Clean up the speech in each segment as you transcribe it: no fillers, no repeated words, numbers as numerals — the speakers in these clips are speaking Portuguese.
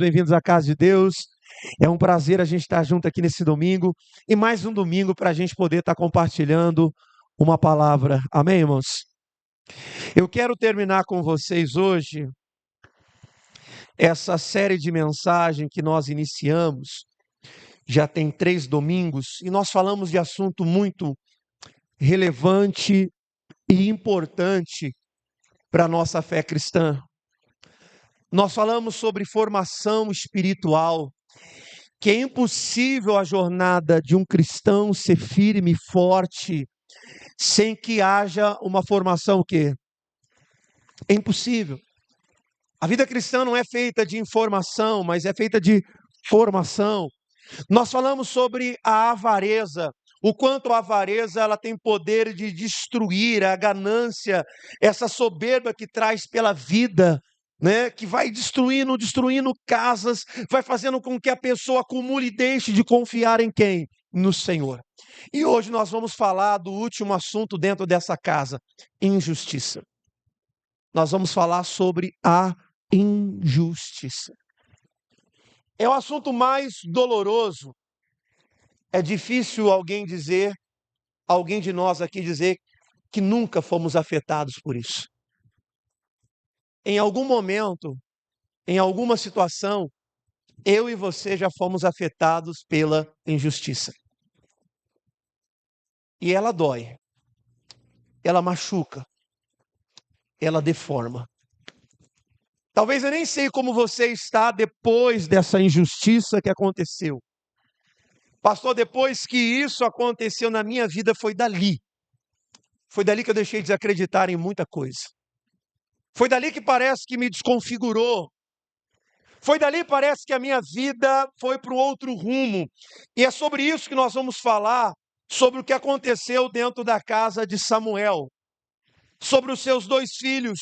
Bem-vindos à casa de Deus. É um prazer a gente estar junto aqui nesse domingo e mais um domingo para a gente poder estar compartilhando uma palavra. Amém, irmãos? Eu quero terminar com vocês hoje essa série de mensagem que nós iniciamos. Já tem 3 domingos e nós falamos de assunto muito relevante e importante para a nossa fé cristã. Nós falamos sobre formação espiritual, que é impossível a jornada de um cristão ser firme e forte sem que haja uma formação o quê? É impossível. A vida cristã não é feita de informação, mas é feita de formação. Nós falamos sobre a avareza, o quanto a avareza ela tem poder de destruir, a ganância, essa soberba que traz pela vida, né, que vai destruindo casas, vai fazendo com que a pessoa acumule e deixe de confiar em quem? No Senhor. E hoje nós vamos falar do último assunto dentro dessa casa, injustiça. Nós vamos falar sobre a injustiça. É o assunto mais doloroso. É difícil alguém de nós aqui dizer que nunca fomos afetados por isso. Em algum momento, em alguma situação, eu e você já fomos afetados pela injustiça. E ela dói, ela machuca, ela deforma. Talvez eu nem sei como você está depois dessa injustiça que aconteceu. Pastor, depois que isso aconteceu na minha vida, foi dali. Foi dali que eu deixei de desacreditar em muita coisa. Foi dali que parece que me desconfigurou. Foi dali que parece que a minha vida foi para um outro rumo. E é sobre isso que nós vamos falar, sobre o que aconteceu dentro da casa de Samuel. Sobre os seus 2 filhos,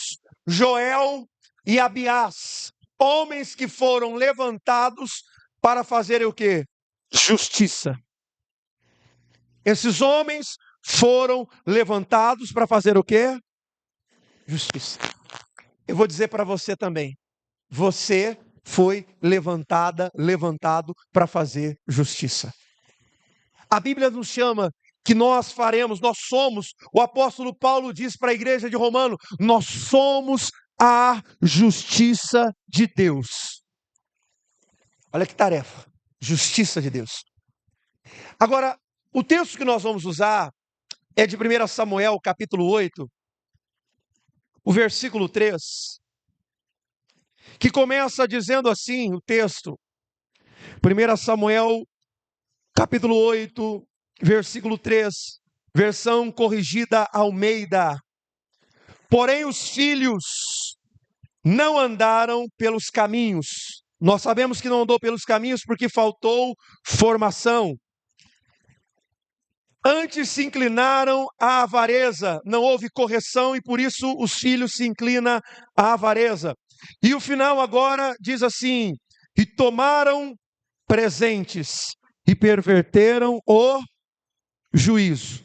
Joel e Abiás. Homens que foram levantados para fazerem o quê? Justiça. Esses homens foram levantados para fazer o quê? Justiça. Eu vou dizer para você também. Você foi levantado para fazer justiça. A Bíblia nos chama que nós somos, o apóstolo Paulo diz para a igreja de Romano, nós somos a justiça de Deus. Olha que tarefa, justiça de Deus. Agora, o texto que nós vamos usar é de 1 Samuel, capítulo 8, o versículo 3, que começa dizendo assim, o texto, 1 Samuel, capítulo 8, versículo 3, versão corrigida Almeida. Porém, os filhos não andaram pelos caminhos. Nós sabemos que não andou pelos caminhos porque faltou formação. Antes se inclinaram à avareza, não houve correção e por isso os filhos se inclinam à avareza. E o final agora diz assim: e tomaram presentes e perverteram o juízo.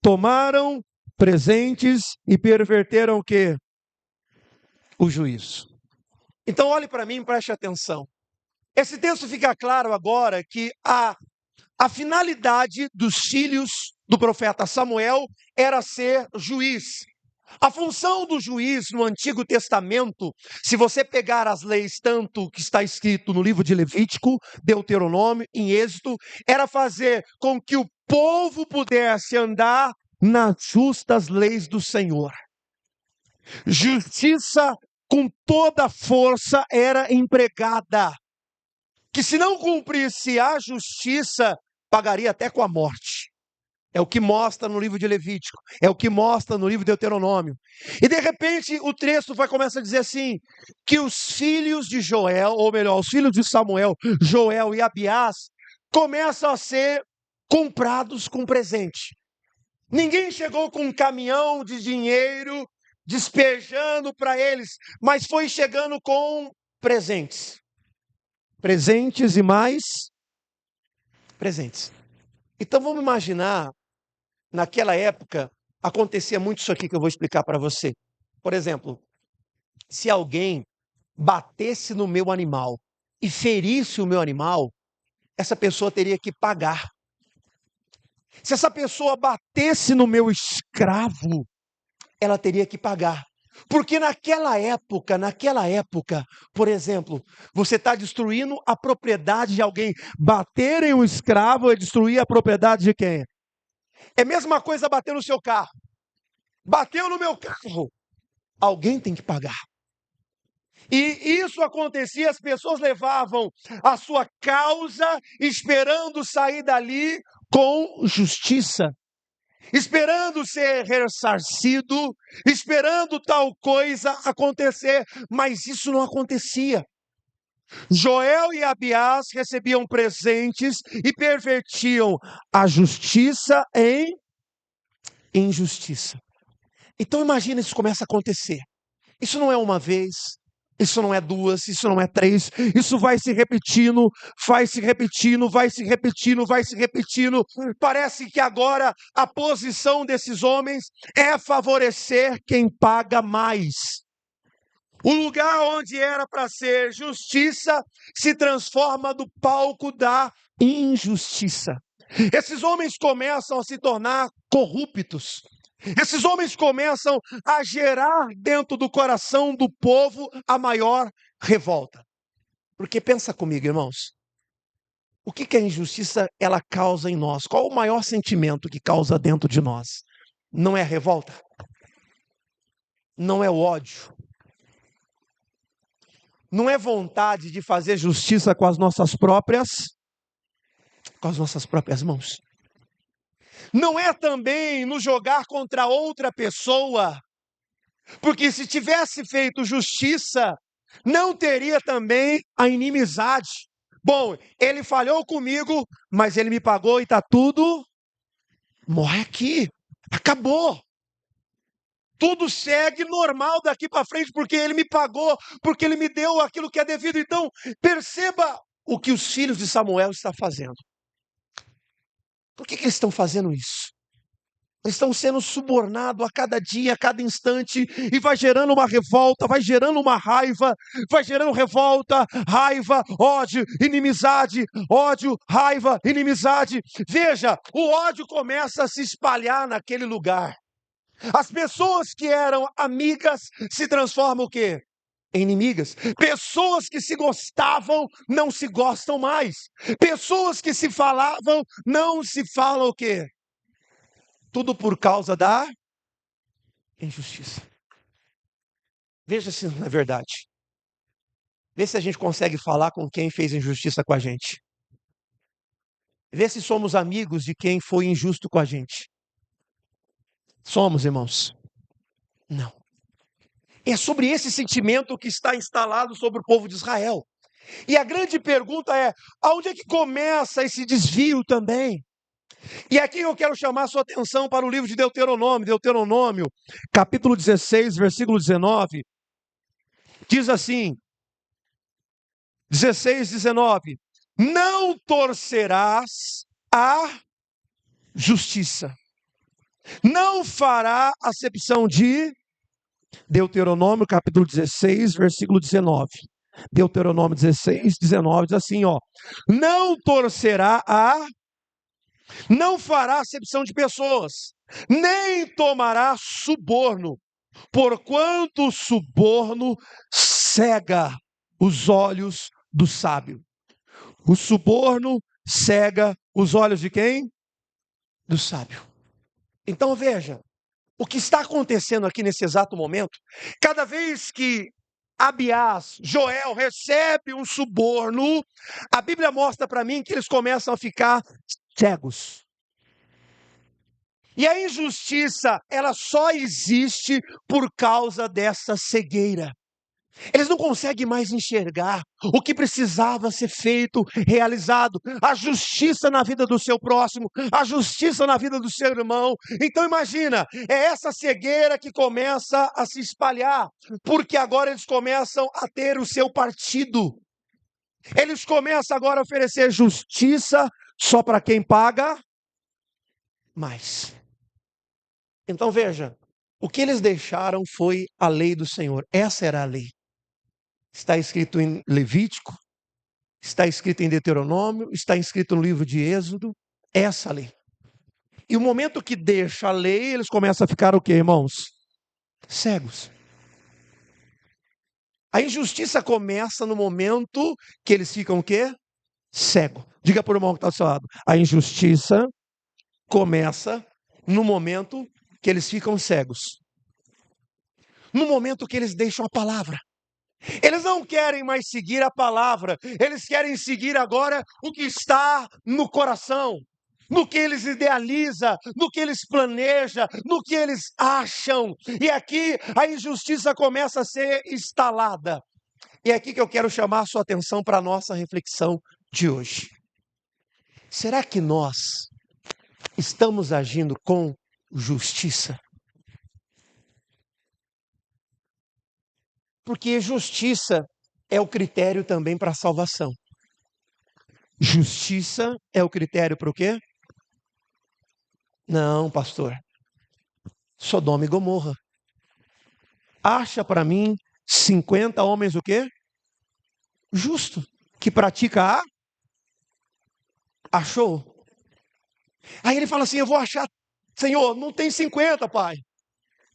Tomaram presentes e perverteram o quê? O juízo. Então olhe para mim e preste atenção. Esse texto fica claro agora que a finalidade dos filhos do profeta Samuel era ser juiz. A função do juiz no Antigo Testamento, se você pegar as leis, tanto que está escrito no livro de Levítico, Deuteronômio, em Êxodo, era fazer com que o povo pudesse andar nas justas leis do Senhor. Justiça com toda força era empregada, que se não cumprisse a justiça, pagaria até com a morte. É o que mostra no livro de Levítico, é o que mostra no livro de Deuteronômio. E de repente o texto vai começar a dizer assim, que os filhos de Joel, ou melhor, os filhos de Samuel, Joel e Abiás, começam a ser comprados com presente. Ninguém chegou com um caminhão de dinheiro despejando para eles, mas foi chegando com presentes. Presentes e mais presentes. Então vamos imaginar, naquela época, acontecia muito isso aqui que eu vou explicar para você. Por exemplo, se alguém batesse no meu animal, e ferisse o meu animal, essa pessoa teria que pagar. Se essa pessoa batesse no meu escravo, ela teria que pagar. Porque naquela época, por exemplo, você está destruindo a propriedade de alguém. Bater em um escravo é destruir a propriedade de quem? É a mesma coisa bater no seu carro. Bateu no meu carro, alguém tem que pagar. E isso acontecia, as pessoas levavam a sua causa esperando sair dali com justiça, esperando ser ressarcido, esperando tal coisa acontecer, mas isso não acontecia. Joel e Abiás recebiam presentes e pervertiam a justiça em injustiça. Então imagina isso começa a acontecer. Isso não é uma vez, isso não é duas, isso não é três, isso vai se repetindo, vai se repetindo, vai se repetindo, vai se repetindo. Parece que agora a posição desses homens é favorecer quem paga mais. O lugar onde era para ser justiça se transforma no palco da injustiça. Esses homens começam a se tornar corruptos. Esses homens começam a gerar dentro do coração do povo a maior revolta. Porque pensa comigo, irmãos, o que a injustiça ela causa em nós? Qual o maior sentimento que causa dentro de nós? Não é a revolta? Não é o ódio? Não é vontade de fazer justiça com as nossas próprias mãos? Não é também nos jogar contra outra pessoa? Porque se tivesse feito justiça, não teria também a inimizade. Bom, ele falhou comigo, mas ele me pagou e está tudo. Morre aqui. Acabou. Tudo segue normal daqui para frente, porque ele me pagou, porque ele me deu aquilo que é devido. Então, perceba o que os filhos de Samuel estão fazendo. Por que eles estão fazendo isso? Eles estão sendo subornados a cada dia, a cada instante, e vai gerando uma revolta, vai gerando uma raiva, vai gerando revolta, raiva, ódio, inimizade, ódio, raiva, inimizade. Veja, o ódio começa a se espalhar naquele lugar. As pessoas que eram amigas se transformam o quê? Em inimigas. Pessoas que se gostavam não se gostam mais. Pessoas que se falavam não se falam o quê? Tudo por causa da injustiça. Veja se não é verdade. Vê se a gente consegue falar com quem fez injustiça com a gente. Vê se somos amigos de quem foi injusto com a gente. Somos, irmãos? Não. É sobre esse sentimento que está instalado sobre o povo de Israel. E a grande pergunta é, aonde é que começa esse desvio também? E aqui eu quero chamar a sua atenção para o livro de Deuteronômio, capítulo 16, versículo 19. Diz assim, 16, 19. Não torcerás a justiça. Não fará acepção de Deuteronômio, capítulo 16, versículo 19. Deuteronômio 16, 19 diz assim, ó. Não fará acepção de pessoas, nem tomará suborno, porquanto o suborno cega os olhos do sábio. O suborno cega os olhos de quem? Do sábio. Então veja, o que está acontecendo aqui nesse exato momento, cada vez que Abiás, Joel recebe um suborno, a Bíblia mostra para mim que eles começam a ficar cegos. E a injustiça, ela só existe por causa dessa cegueira. Eles não conseguem mais enxergar o que precisava ser feito, realizado, a justiça na vida do seu próximo, a justiça na vida do seu irmão. Então imagina, é essa cegueira que começa a se espalhar, porque agora eles começam a ter o seu partido. Eles começam agora a oferecer justiça só para quem paga mais. Então veja, o que eles deixaram foi a lei do Senhor. Essa era a lei. Está escrito em Levítico, está escrita em Deuteronômio, está escrito no livro de Êxodo, essa lei. E o momento que deixa a lei, eles começam a ficar o quê, irmãos? Cegos. A injustiça começa no momento que eles ficam o quê? Cego. Diga para o irmão que está do seu lado. A injustiça começa no momento que eles ficam cegos. No momento que eles deixam a palavra. Eles não querem mais seguir a palavra. Eles querem seguir agora o que está no coração. No que eles idealizam, no que eles planejam, no que eles acham. E aqui a injustiça começa a ser instalada. E é aqui que eu quero chamar a sua atenção para a nossa reflexão de hoje. Será que nós estamos agindo com justiça? Porque justiça é o critério também para a salvação. Justiça é o critério para o quê? Não, pastor. Sodoma e Gomorra. Acha para mim 50 homens o quê? Justo. Que pratica a? Achou. Aí ele fala assim, eu vou achar, Senhor, não tem 50, pai.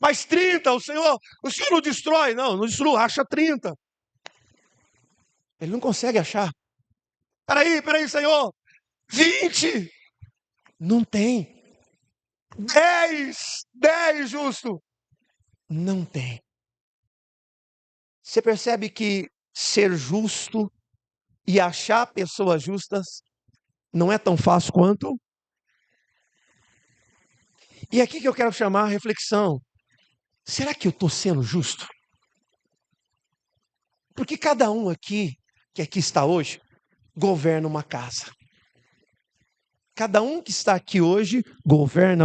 Mas 30, o Senhor não destrói. Não destrói, acha 30. Ele não consegue achar. Peraí, Senhor. 20. Não tem. 10 justo. Não tem. Você percebe que ser justo e achar pessoas justas não é tão fácil quanto? E aqui que eu quero chamar a reflexão. Será que eu estou sendo justo? Porque cada um aqui, que aqui está hoje, governa uma casa. Cada um que está aqui hoje governa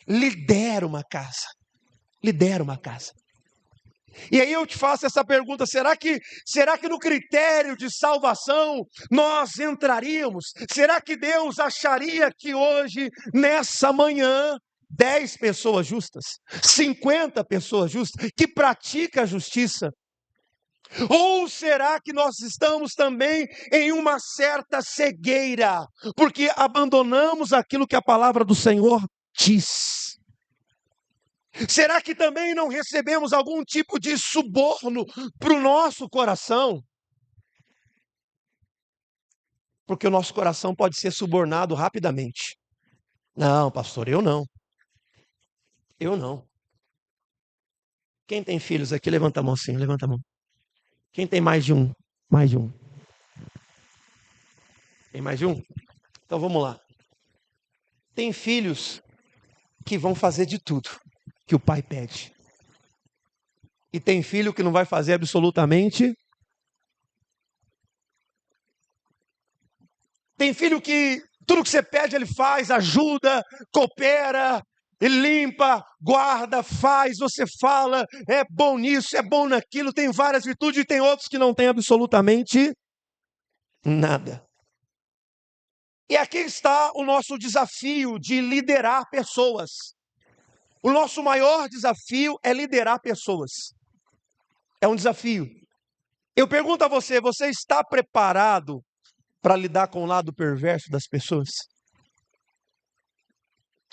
lidera uma casa. Lidera uma casa. E aí eu te faço essa pergunta, será que no critério de salvação nós entraríamos? Será que Deus acharia que hoje, nessa manhã, 10 pessoas justas, 50 pessoas justas, que praticam a justiça? Ou será que nós estamos também em uma certa cegueira, porque abandonamos aquilo que a palavra do Senhor diz? Será que também não recebemos algum tipo de suborno para o nosso coração? Porque o nosso coração pode ser subornado rapidamente. Não, pastor, eu não. Eu não. Quem tem filhos aqui, levanta a mão sim, levanta a mão. Quem tem mais de um? Mais de um. Tem mais de um? Então vamos lá. Tem filhos que vão fazer de tudo que o pai pede. E tem filho que não vai fazer absolutamente. Tem filho que tudo que você pede ele faz, ajuda, coopera, ele limpa, guarda, faz, você fala, é bom nisso, é bom naquilo, tem várias virtudes, e tem outros que não têm absolutamente nada. E aqui está o nosso desafio de liderar pessoas. O nosso maior desafio é liderar pessoas. É um desafio. Eu pergunto a você, você está preparado para lidar com o lado perverso das pessoas?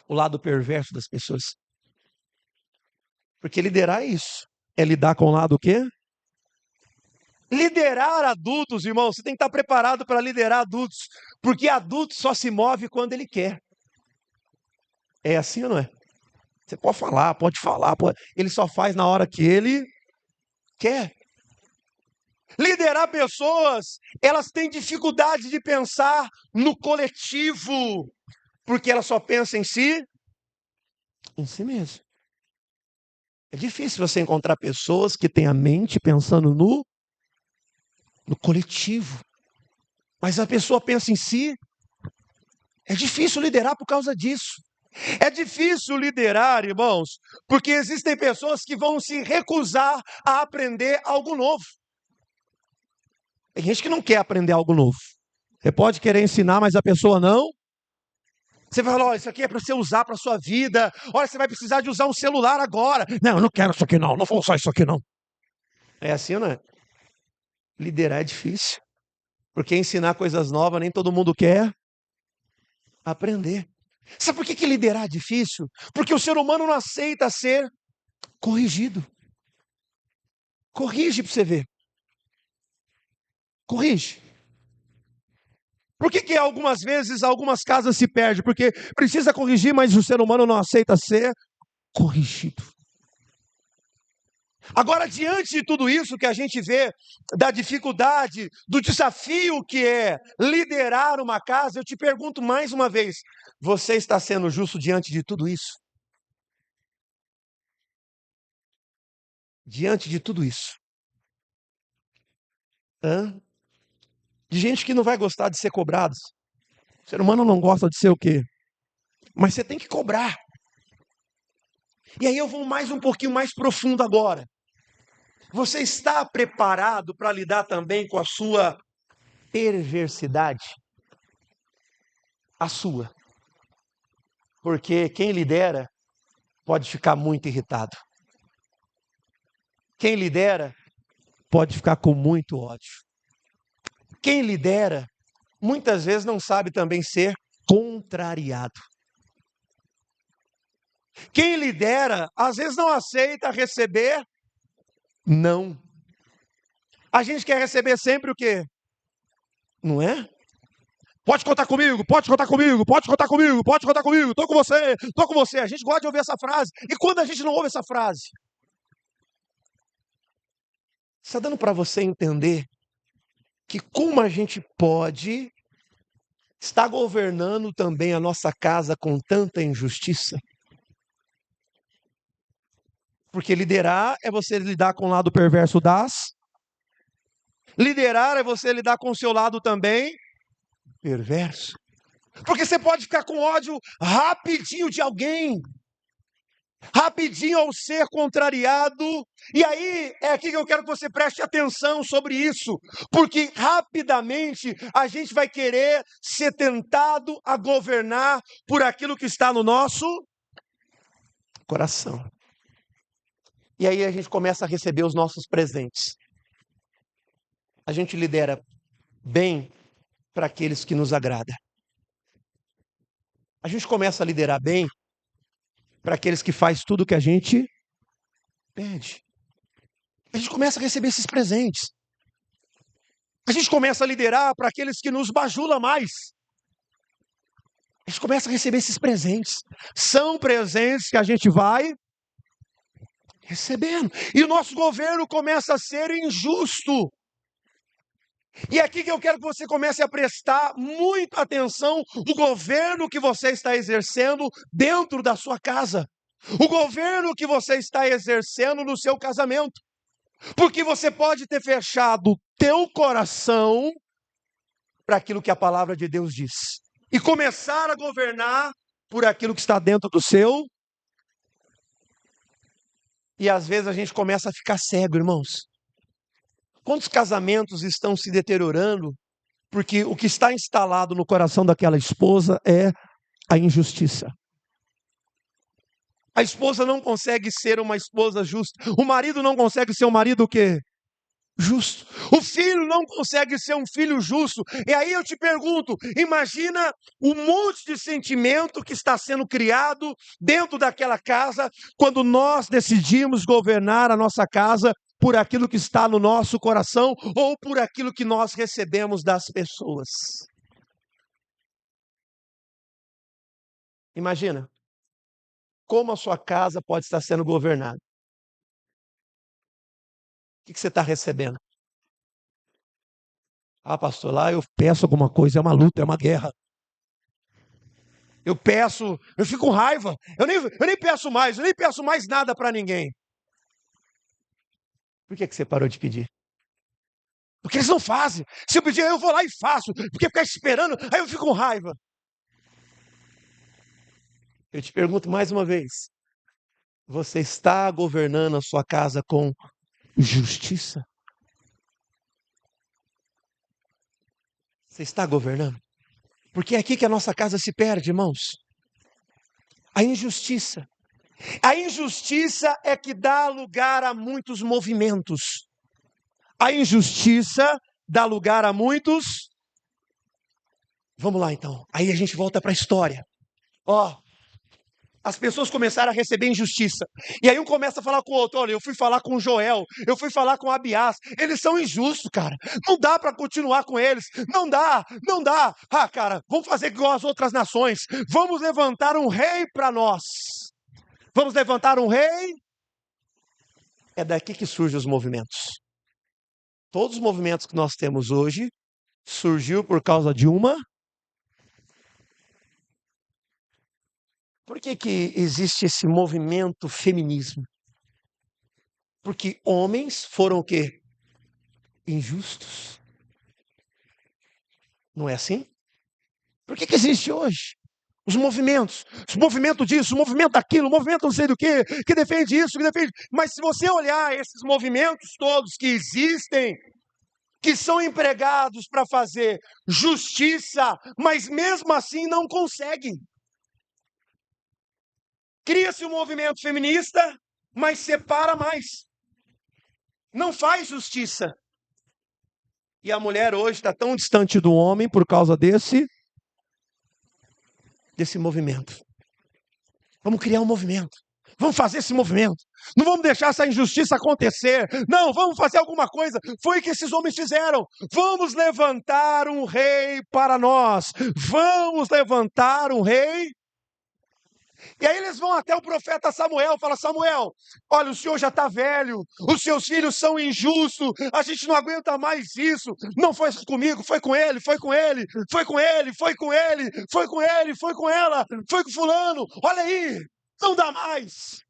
O lado perverso das pessoas. Porque liderar é isso. É lidar com o lado o quê? Liderar adultos, irmão, você tem que estar preparado para liderar adultos. Porque adulto só se move quando ele quer. É assim ou não é? Você pode falar, ele só faz na hora que ele quer. Liderar pessoas, elas têm dificuldade de pensar no coletivo, porque elas só pensam em si mesmo. É difícil você encontrar pessoas que têm a mente pensando no coletivo. Mas a pessoa pensa em si. É difícil liderar por causa disso. É difícil liderar, irmãos, porque existem pessoas que vão se recusar a aprender algo novo. Tem gente que não quer aprender algo novo. Você pode querer ensinar, mas a pessoa não. Você vai falar, olha, isso aqui é para você usar para a sua vida. Olha, você vai precisar de usar um celular agora. Não, eu não quero isso aqui não vou usar isso aqui não. É assim, não é? Liderar é difícil. Porque ensinar coisas novas nem todo mundo quer aprender. Sabe por que liderar é difícil? Porque o ser humano não aceita ser corrigido. Corrige para você ver. Corrige. Por que algumas vezes algumas casas se perdem? Porque precisa corrigir, mas o ser humano não aceita ser corrigido. Agora, diante de tudo isso que a gente vê, da dificuldade, do desafio que é liderar uma casa, eu te pergunto mais uma vez: você está sendo justo diante de tudo isso? Diante de tudo isso? De gente que não vai gostar de ser cobrado. O ser humano não gosta de ser o quê? Mas você tem que cobrar. E aí eu vou um pouquinho mais profundo agora. Você está preparado para lidar também com a sua perversidade? A sua. Porque quem lidera pode ficar muito irritado. Quem lidera pode ficar com muito ódio. Quem lidera muitas vezes não sabe também ser contrariado. Quem lidera às vezes não aceita receber não. A gente quer receber sempre o quê? Não é? Pode contar comigo, pode contar comigo, pode contar comigo, pode contar comigo, estou com você, estou com você. A gente gosta de ouvir essa frase. E quando a gente não ouve essa frase? Está dando para você entender que como a gente pode estar governando também a nossa casa com tanta injustiça? Porque liderar é você lidar com o lado perverso das. Liderar é você lidar com o seu lado também perverso. Porque você pode ficar com ódio rapidinho de alguém. Rapidinho ao ser contrariado. E aí é aqui que eu quero que você preste atenção sobre isso. Porque rapidamente a gente vai querer ser tentado a governar por aquilo que está no nosso coração. E aí a gente começa a receber os nossos presentes. A gente lidera bem para aqueles que nos agradam. A gente começa a liderar bem para aqueles que faz tudo o que a gente pede. A gente começa a receber esses presentes. A gente começa a liderar para aqueles que nos bajulam mais. A gente começa a receber esses presentes. São presentes que a gente vai recebendo. E o nosso governo começa a ser injusto. E é aqui que eu quero que você comece a prestar muita atenção no governo que você está exercendo dentro da sua casa. O governo que você está exercendo no seu casamento. Porque você pode ter fechado o teu coração para aquilo que a palavra de Deus diz. E começar a governar por aquilo que está dentro do seu. E às vezes a gente começa a ficar cego, irmãos. Quantos casamentos estão se deteriorando porque o que está instalado no coração daquela esposa é a injustiça. A esposa não consegue ser uma esposa justa. O marido não consegue ser um marido o quê? Justo. O filho não consegue ser um filho justo. E aí eu te pergunto, imagina o monte de sentimento que está sendo criado dentro daquela casa quando nós decidimos governar a nossa casa por aquilo que está no nosso coração ou por aquilo que nós recebemos das pessoas. Imagina como a sua casa pode estar sendo governada. O que você está recebendo? Ah, pastor, lá eu peço alguma coisa, é uma luta, é uma guerra. Eu peço, eu fico com raiva, eu nem peço mais, eu nem peço mais nada para ninguém. Por que você parou de pedir? Porque eles não fazem. Se eu pedir, eu vou lá e faço. Porque ficar esperando, aí eu fico com raiva. Eu te pergunto mais uma vez. Você está governando a sua casa com justiça? Você está governando? Porque é aqui que a nossa casa se perde, irmãos. A injustiça. A injustiça é que dá lugar a muitos movimentos. A injustiça dá lugar a muitos. Vamos lá então. Aí a gente volta para a história. Ó, as pessoas começaram a receber injustiça. E aí um começa a falar com o outro. Olha, eu fui falar com o Joel, eu fui falar com o Abiás. Eles são injustos, cara. Não dá para continuar com eles. Não dá, não dá. Ah, cara, vamos fazer igual as outras nações. Vamos levantar um rei para nós. Vamos levantar um rei. É daqui que surgem os movimentos. Todos os movimentos que nós temos hoje surgiu por causa de uma. Por que que existe esse movimento feminismo? Porque homens foram o quê? Injustos. Não é assim? Por que que existe hoje? Os movimentos, o movimento disso, o movimento daquilo, o movimento não sei do que defende isso, que defende. Mas se você olhar esses movimentos todos que existem, que são empregados para fazer justiça, mas mesmo assim não conseguem. Cria-se um movimento feminista, mas separa mais. Não faz justiça. E a mulher hoje está tão distante do homem por causa desse movimento. Vamos criar um movimento. Vamos fazer esse movimento. Não vamos deixar essa injustiça acontecer. Não, vamos fazer alguma coisa. Foi o que esses homens fizeram. Vamos levantar um rei para nós. Vamos levantar um rei. E aí eles vão até o profeta Samuel, fala: Samuel, olha, o senhor já está velho, os seus filhos são injustos, a gente não aguenta mais isso. Não foi comigo, foi com ele, foi com ele, foi com ele, foi com ele, foi com ele, foi com ela, foi com fulano, olha aí, não dá mais.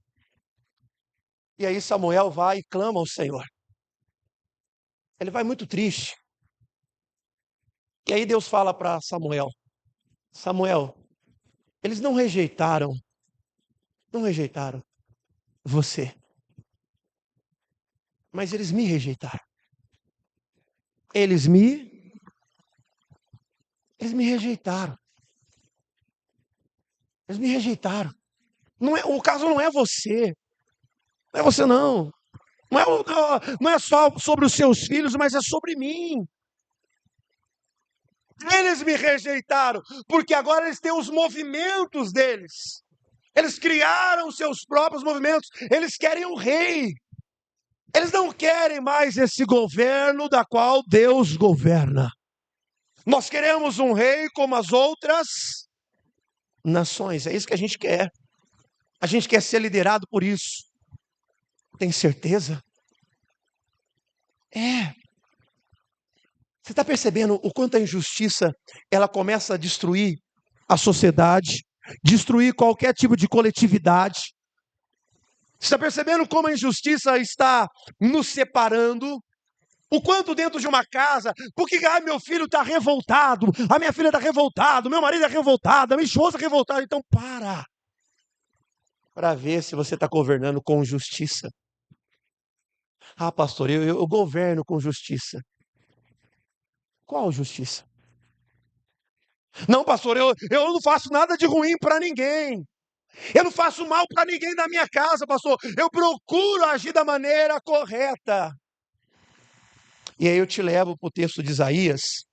E aí Samuel vai e clama ao Senhor. Ele vai muito triste. E aí Deus fala para Samuel: Samuel, eles não rejeitaram você, mas eles me rejeitaram. Eles me rejeitaram. Eles me rejeitaram. Não é, o caso não é você. Não é você não. Não é só sobre os seus filhos, mas é sobre mim. Eles me rejeitaram, porque agora eles têm os movimentos deles. Eles criaram seus próprios movimentos. Eles querem um rei. Eles não querem mais esse governo da qual Deus governa. Nós queremos um rei como as outras nações. É isso que a gente quer. A gente quer ser liderado por isso. Tem certeza? É. Você está percebendo o quanto a injustiça ela começa a destruir a sociedade, destruir qualquer tipo de coletividade? Você está percebendo como a injustiça está nos separando? O quanto dentro de uma casa, porque meu filho está revoltado, a minha filha está revoltada, meu marido é revoltado, a minha esposa é revoltada. Então para ver se você está governando com justiça. Ah, pastor, eu governo com justiça. Qual justiça? Não, pastor, eu não faço nada de ruim para ninguém. Eu não faço mal para ninguém da minha casa, pastor. Eu procuro agir da maneira correta. E aí eu te levo para o texto de Isaías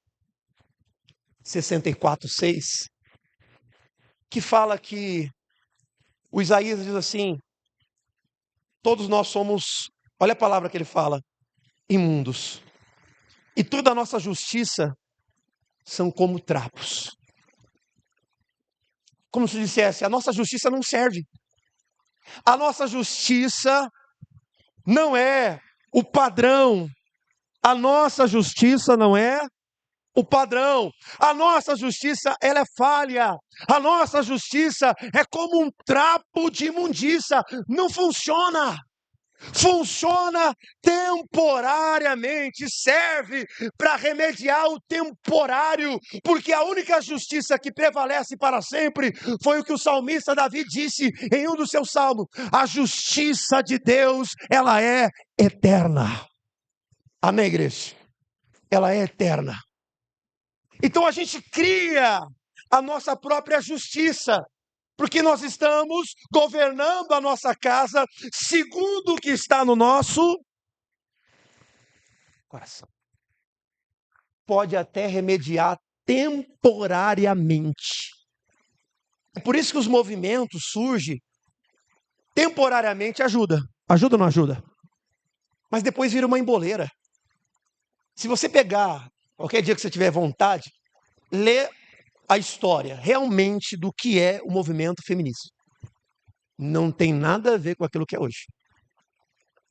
64:6, que fala que o Isaías diz assim: todos nós somos, olha a palavra que ele fala, imundos. E toda a nossa justiça são como trapos. Como se dissesse, a nossa justiça não serve. A nossa justiça não é o padrão. A nossa justiça não é o padrão. A nossa justiça, ela é falha. A nossa justiça é como um trapo de imundícia. Não funciona. Funciona temporariamente, serve para remediar o temporário, porque a única justiça que prevalece para sempre foi o que o salmista Davi disse em um dos seus salmos: a justiça de Deus, ela é eterna. Amém, igreja? Ela é eterna. Então a gente cria a nossa própria justiça, porque nós estamos governando a nossa casa segundo o que está no nosso coração. pode até remediar temporariamente. É por isso que os movimentos surgem temporariamente, ajuda. Ajuda ou não ajuda? Mas depois vira uma emboleira. Se você pegar, qualquer dia que você tiver vontade, lê a história realmente do que é o movimento feminista. Não tem nada a ver com aquilo que é hoje.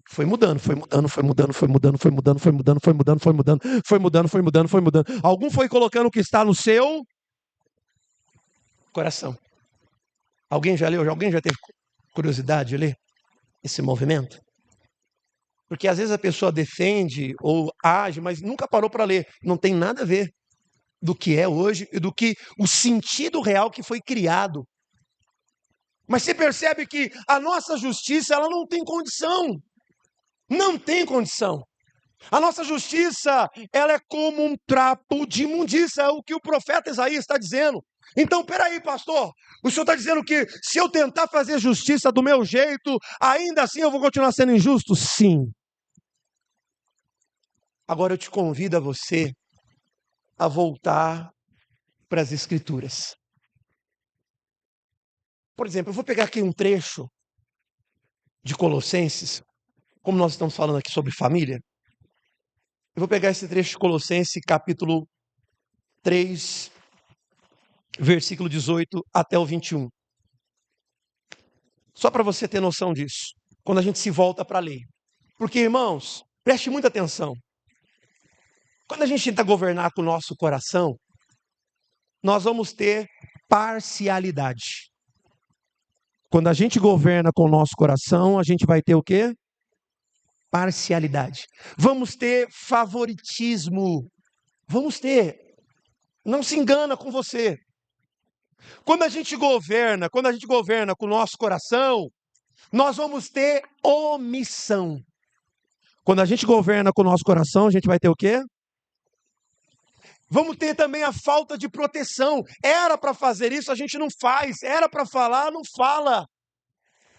Foi mudando, foi mudando, foi mudando, foi mudando, foi mudando, foi mudando, foi mudando, foi mudando, foi mudando, foi mudando, foi mudando. Algum foi colocando o que está no seu coração. Alguém já leu? Alguém já teve curiosidade de ler esse movimento? Porque às vezes a pessoa defende ou age, mas nunca parou para ler. Não tem nada a ver do que é hoje e do que o sentido real que foi criado. Mas você percebe que a nossa justiça, ela não tem condição. Não tem condição. A nossa justiça, ela é como um trapo de imundícia, é o que o profeta Isaías está dizendo. Então, peraí, pastor, o senhor está dizendo que se eu tentar fazer justiça do meu jeito, ainda assim eu vou continuar sendo injusto? Sim. Agora eu te convido a você a voltar para as Escrituras. Por exemplo, eu vou pegar aqui um trecho de Colossenses, como nós estamos falando aqui sobre família. Eu vou pegar esse trecho de Colossenses, capítulo 3, versículo 18 até o 21. Só para você ter noção disso, quando a gente se volta para a lei. Porque, irmãos, preste muita atenção. Quando a gente tenta governar com o nosso coração, nós vamos ter parcialidade. Quando a gente governa com o nosso coração, a gente vai ter o quê? Parcialidade. Vamos ter favoritismo. Vamos ter. Não se engana com você. Quando a gente governa com o nosso coração, nós vamos ter omissão. Quando a gente governa com o nosso coração, a gente vai ter o quê? Vamos ter também a falta de proteção. Era para fazer isso, a gente não faz. Era para falar, não fala.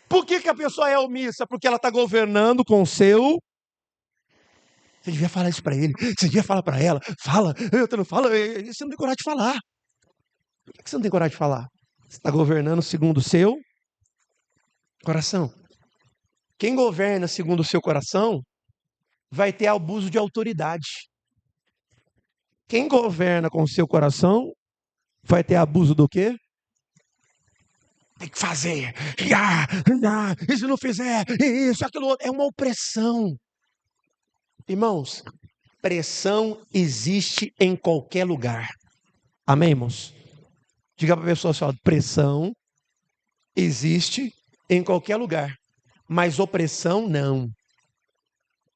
Por que a pessoa é omissa? Porque ela está governando com o seu... Você devia falar isso para ele. Você devia falar para ela. Fala. Eu não falo. Você não tem coragem de falar. Por que você não tem coragem de falar? Você está governando segundo o seu coração. Quem governa segundo o seu coração vai ter abuso de autoridade. Quem governa com o seu coração vai ter abuso do quê? Tem que fazer. E se não fizer, isso, aquilo outro. É uma opressão. Irmãos, pressão existe em qualquer lugar. Amém, irmãos? Diga para a pessoa só, pressão existe em qualquer lugar. Mas opressão não.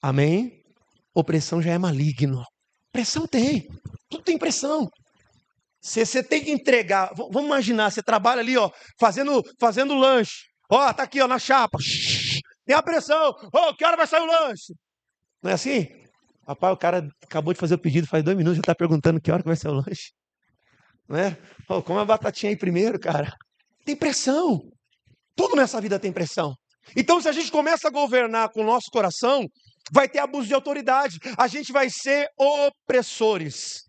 Amém? Opressão já é maligno. Pressão tem. Tudo tem pressão. Você tem que entregar. Vamos imaginar, você trabalha ali, ó, fazendo lanche. Ó, tá aqui, ó, na chapa. Tem a pressão. Ó, que hora vai sair o lanche? Não é assim? Rapaz, o cara acabou de fazer o pedido, faz 2 minutos, já está perguntando que hora que vai ser o lanche. Não é? Oh, come a batatinha aí primeiro, cara. Tem pressão. Tudo nessa vida tem pressão. Então, se a gente começa a governar com o nosso coração, vai ter abuso de autoridade. A gente vai ser opressores.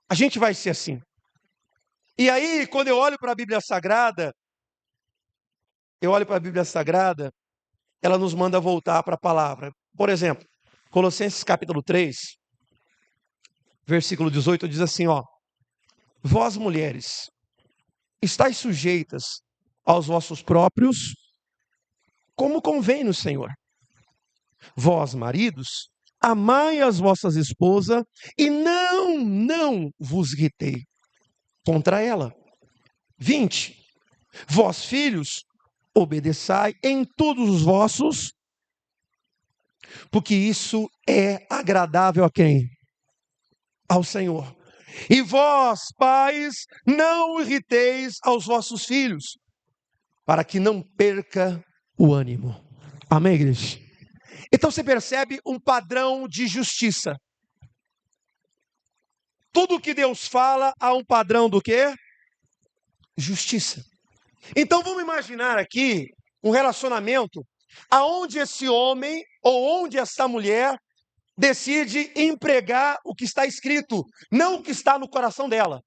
A gente vai ser assim. E aí, quando eu olho para a Bíblia Sagrada, ela nos manda voltar para a palavra. Por exemplo, Colossenses capítulo 3, versículo 18, diz assim, ó. Vós, mulheres, estáis sujeitas aos vossos próprios, como convém no Senhor. Vós, maridos, amai as vossas esposas e não vos irritei contra ela. 20. Vós, filhos, obedeçai em todos os vossos, porque isso é agradável a quem? Ao Senhor. E vós, pais, não irriteis aos vossos filhos, para que não perca o ânimo. Amém, igreja? Então você percebe um padrão de justiça. Tudo que Deus fala há um padrão do quê? Justiça. Então vamos imaginar aqui um relacionamento aonde esse homem ou onde essa mulher decide empregar o que está escrito, não o que está no coração dela.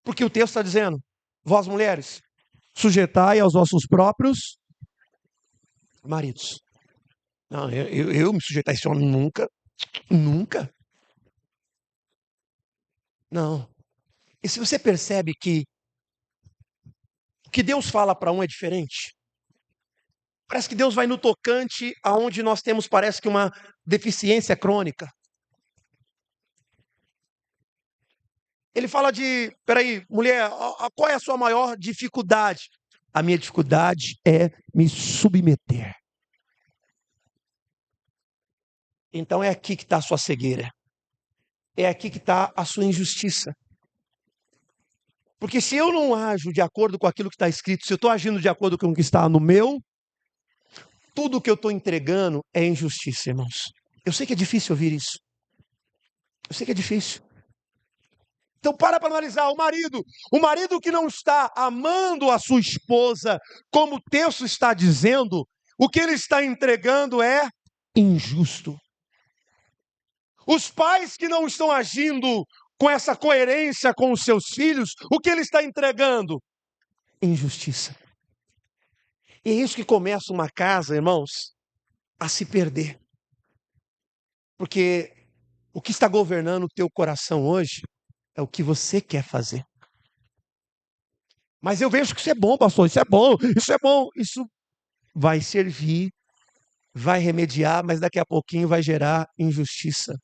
Porque o texto está dizendo: vós mulheres, sujeitai aos vossos próprios maridos. Não, eu me sujeitar a esse homem nunca, nunca. Não. E se você percebe que o que Deus fala para um é diferente, parece que Deus vai no tocante aonde nós temos, parece que uma deficiência crônica. Ele fala de, peraí, mulher, qual é a sua maior dificuldade? A minha dificuldade é me submeter. Então é aqui que está a sua cegueira. É aqui que está a sua injustiça. Porque se eu não ajo de acordo com aquilo que está escrito, se eu estou agindo de acordo com o que está no meu, tudo que eu estou entregando é injustiça, irmãos. Eu sei que é difícil ouvir isso. Eu sei que é difícil. Então para analisar o marido que não está amando a sua esposa, como o texto está dizendo, o que ele está entregando é injusto. Os pais que não estão agindo com essa coerência com os seus filhos, o que ele está entregando? Injustiça. E é isso que começa uma casa, irmãos, a se perder. Porque o que está governando o teu coração hoje é o que você quer fazer. Mas eu vejo que isso é bom, pastor, isso é bom, isso é bom. Isso vai servir, vai remediar, mas daqui a pouquinho vai gerar injustiça.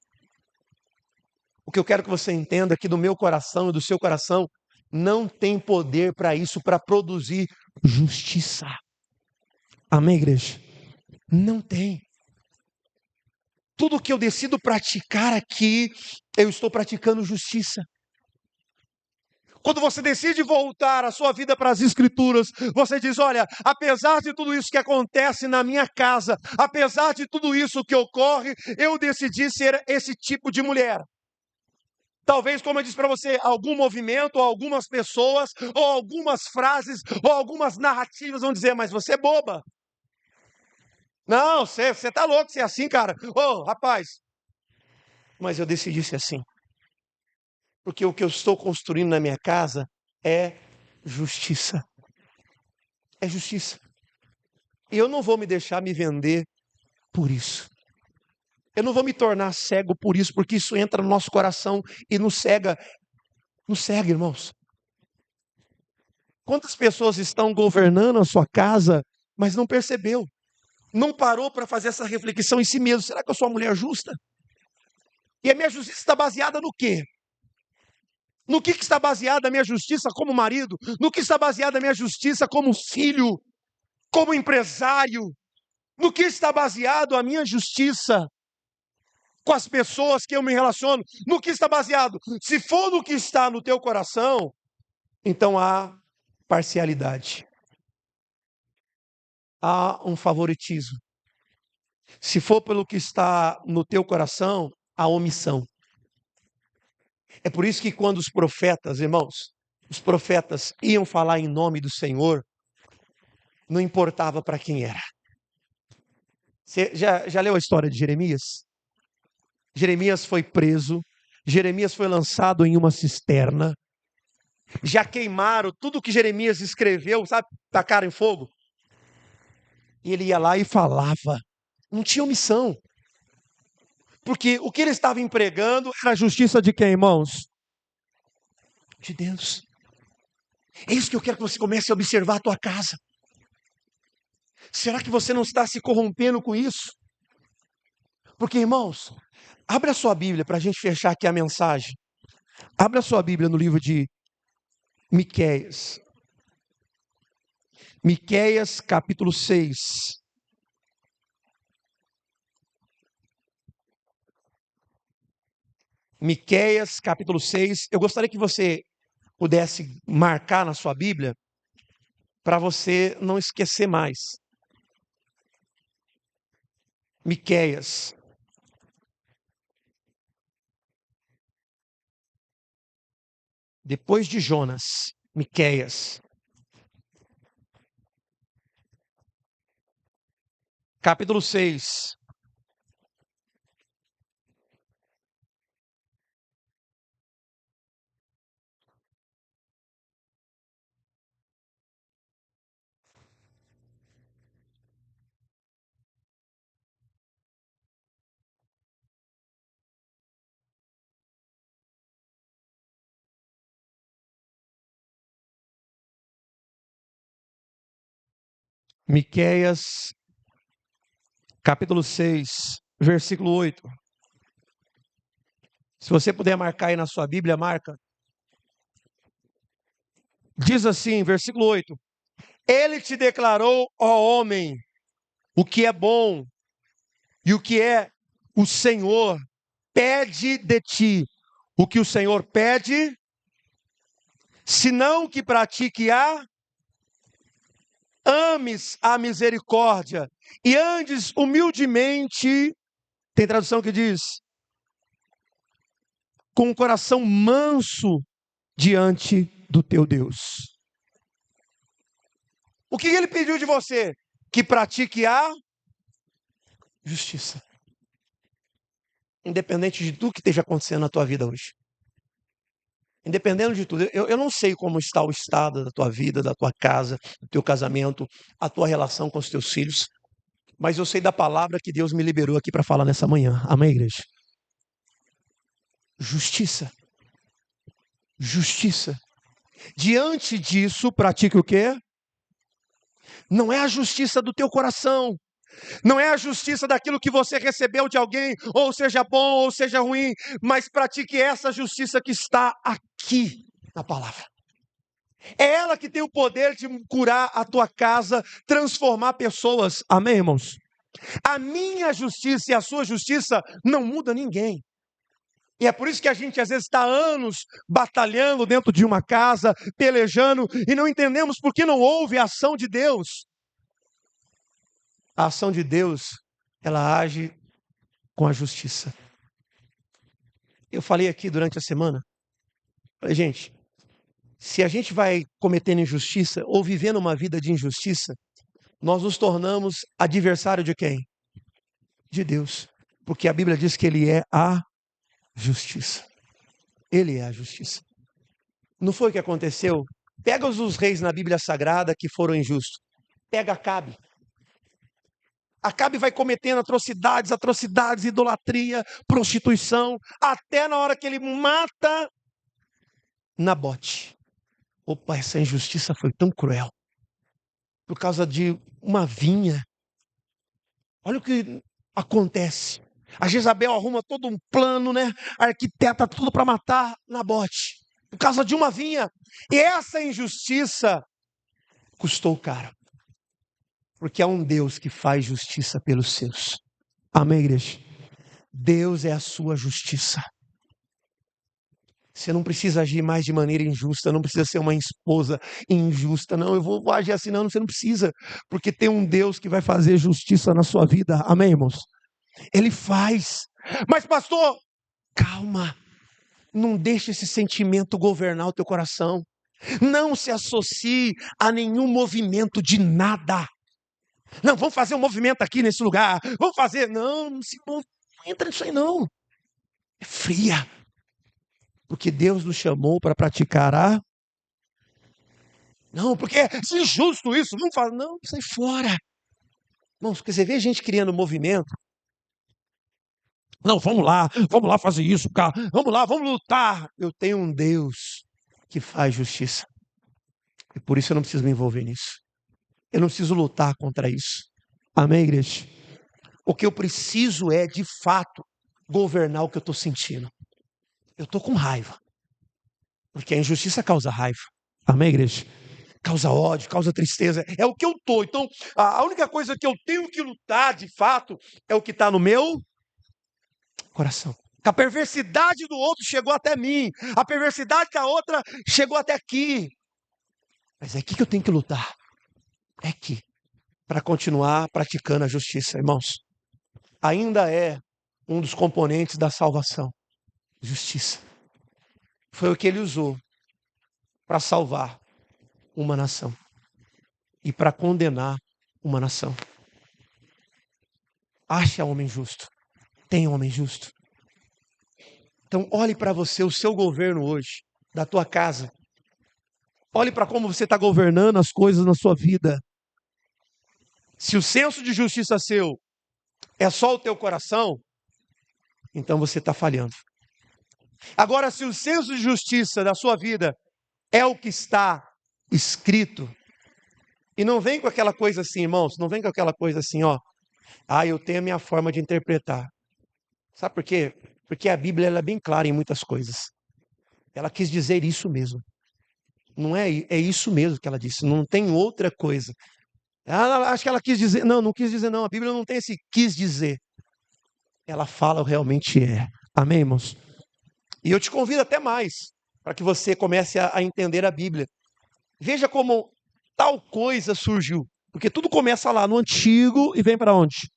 O que eu quero que você entenda é que do meu coração e do seu coração não tem poder para isso, para produzir justiça. Amém, igreja? Não tem. Tudo que eu decido praticar aqui, eu estou praticando justiça. Quando você decide voltar a sua vida para as Escrituras, você diz: olha, apesar de tudo isso que acontece na minha casa, apesar de tudo isso que ocorre, eu decidi ser esse tipo de mulher. Talvez, como eu disse para você, algum movimento, ou algumas pessoas, ou algumas frases, ou algumas narrativas vão dizer: mas você é boba. Não, você está louco ser assim, cara. Ô, rapaz. Mas eu decidi ser assim. Porque o que eu estou construindo na minha casa é justiça. É justiça. E eu não vou me deixar me vender por isso. Eu não vou me tornar cego por isso, porque isso entra no nosso coração e nos cega. Nos cega, irmãos. Quantas pessoas estão governando a sua casa, mas não percebeu? Não parou para fazer essa reflexão em si mesmo. Será que eu sou uma mulher justa? E a minha justiça está baseada no quê? No que está baseada a minha justiça como marido? No que está baseada a minha justiça como filho? Como empresário? No que está baseado a minha justiça com as pessoas que eu me relaciono? No que está baseado? Se for no que está no teu coração, então há parcialidade. Há um favoritismo. Se for pelo que está no teu coração, há omissão. É por isso que quando os profetas, irmãos, os profetas iam falar em nome do Senhor, não importava para quem era. Você já leu a história de Jeremias? Jeremias foi preso, Jeremias foi lançado em uma cisterna, já queimaram tudo que Jeremias escreveu, sabe, tacaram em fogo. E ele ia lá e falava, não tinha omissão. Porque o que ele estava empregando era a justiça de quem, irmãos? De Deus. É isso que eu quero que você comece a observar a tua casa. Será que você não está se corrompendo com isso? Porque, irmãos, abre a sua Bíblia para a gente fechar aqui a mensagem. Abre a sua Bíblia no livro de Miqueias. Miqueias, capítulo 6. Miqueias, capítulo 6. Eu gostaria que você pudesse marcar na sua Bíblia para você não esquecer mais. Miqueias. Depois de Jonas, Miqueias. Capítulo 6. Miqueias, capítulo 6, versículo 8. Se você puder marcar aí na sua Bíblia, marca. Diz assim, versículo 8: Ele te declarou, ó homem, o que é bom e o que é o Senhor pede de ti. O que o Senhor pede, senão que pratique ames a misericórdia e andes humildemente, tem tradução que diz, com um coração manso diante do teu Deus. O que ele pediu de você? Que pratique a justiça. Independente de tudo que esteja acontecendo na tua vida hoje. Independente de tudo. Eu não sei como está o estado da tua vida, da tua casa, do teu casamento, a tua relação com os teus filhos. Mas eu sei da palavra que Deus me liberou aqui para falar nessa manhã. Amém, igreja? Justiça. Justiça. Diante disso, pratique o quê? Não é a justiça do teu coração. Não é a justiça daquilo que você recebeu de alguém, ou seja bom, ou seja ruim, mas pratique essa justiça que está aqui na palavra. É ela que tem o poder de curar a tua casa, transformar pessoas. Amém, irmãos? A minha justiça e a sua justiça não muda ninguém. E é por isso que a gente às vezes está anos batalhando dentro de uma casa, pelejando, e não entendemos por que não houve a ação de Deus. A ação de Deus, ela age com a justiça. Eu falei aqui durante a semana, falei, gente, se a gente vai cometendo injustiça ou vivendo uma vida de injustiça, nós nos tornamos adversário de quem? De Deus. Porque a Bíblia diz que Ele é a justiça. Ele é a justiça. Não foi o que aconteceu? Pega os reis na Bíblia Sagrada que foram injustos. Pega Acabe. Acabe vai cometendo atrocidades, idolatria, prostituição, até na hora que ele mata Nabote. Opa, essa injustiça foi tão cruel. Por causa de uma vinha. Olha o que acontece. A Jezabel arruma todo um plano, né? Arquiteta tudo para matar Nabote. Por causa de uma vinha. E essa injustiça custou caro. Porque há um Deus que faz justiça pelos seus. Amém, igreja? Deus é a sua justiça. Você não precisa agir mais de maneira injusta, não precisa ser uma esposa injusta. Não, eu vou agir assim, não, você não precisa. Porque tem um Deus que vai fazer justiça na sua vida. Amém, irmãos? Ele faz. Mas pastor, calma. Não deixe esse sentimento governar o teu coração. Não se associe a nenhum movimento de nada. Não, vamos fazer um movimento aqui nesse lugar. Vamos fazer. Não entra nisso aí não. É fria. Porque Deus nos chamou para praticar a... Não, porque é injusto isso. Vamos fazer. Não, sai fora. Não, porque você vê gente criando movimento. Não, vamos lá fazer isso, cara. Vamos lá, vamos lutar. Eu tenho um Deus que faz justiça. E por isso eu não preciso me envolver nisso. Eu não preciso lutar contra isso. Amém, igreja? O que eu preciso é, de fato, governar o que eu estou sentindo. Eu estou com raiva. Porque a injustiça causa raiva. Amém, igreja? Causa ódio, causa tristeza. É o que eu estou. Então, a única coisa que eu tenho que lutar, de fato, é o que está no meu coração. A perversidade do outro chegou até mim. A perversidade da outra chegou até aqui. Mas é aqui que eu tenho que lutar. É aqui. Para continuar praticando a justiça, irmãos. Ainda é um dos componentes da salvação. Justiça. Foi o que ele usou para salvar uma nação e para condenar uma nação. Ache homem justo. Tem homem justo. Então olhe para você, o seu governo hoje, da tua casa. Olhe para como você está governando as coisas na sua vida. Se o senso de justiça seu é só o teu coração, então você está falhando. Agora, se o senso de justiça da sua vida é o que está escrito, E não vem com aquela coisa assim, irmãos, não vem com aquela coisa assim, ó. Eu tenho a minha forma de interpretar. Sabe por quê? Porque a Bíblia ela é bem clara em muitas coisas. Ela quis dizer isso mesmo. Não é, é isso mesmo que ela disse, não tem outra coisa. Acho que ela quis dizer, não quis dizer não, a Bíblia não tem esse quis dizer. Ela fala o realmente é. Amém, irmãos? E eu te convido até mais, para que você comece a entender a Bíblia. Veja como tal coisa surgiu. Porque tudo começa lá no antigo e vem para onde?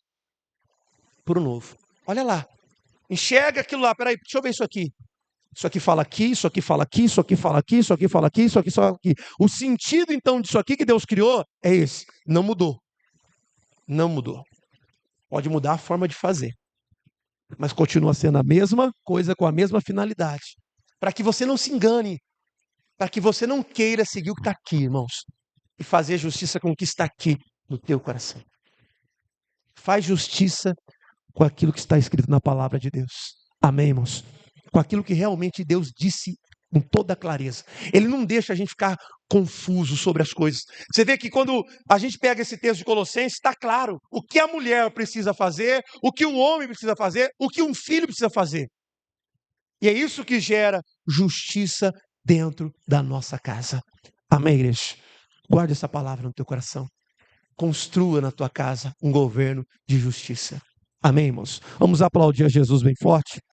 Para o novo. Olha lá. Enxerga aquilo lá. Peraí, deixa eu ver isso aqui. Isso aqui fala aqui, isso aqui fala aqui, isso aqui fala aqui, isso aqui fala aqui, isso aqui fala aqui. O sentido, então, disso aqui que Deus criou é esse. Não mudou. Não mudou. Pode mudar a forma de fazer. Mas continua sendo a mesma coisa com a mesma finalidade. Para que você não se engane. Para que você não queira seguir o que está aqui, irmãos. E fazer justiça com o que está aqui no teu coração. Faz justiça com aquilo que está escrito na palavra de Deus. Amém, irmãos? Com aquilo que realmente Deus disse com toda clareza. Ele não deixa a gente ficar confuso sobre as coisas. Você vê que quando a gente pega esse texto de Colossenses, está claro o que a mulher precisa fazer, o que um homem precisa fazer, o que um filho precisa fazer. E é isso que gera justiça dentro da nossa casa. Amém, igreja? Guarde essa palavra no teu coração. Construa na tua casa um governo de justiça. Amém, irmãos? Vamos aplaudir a Jesus bem forte.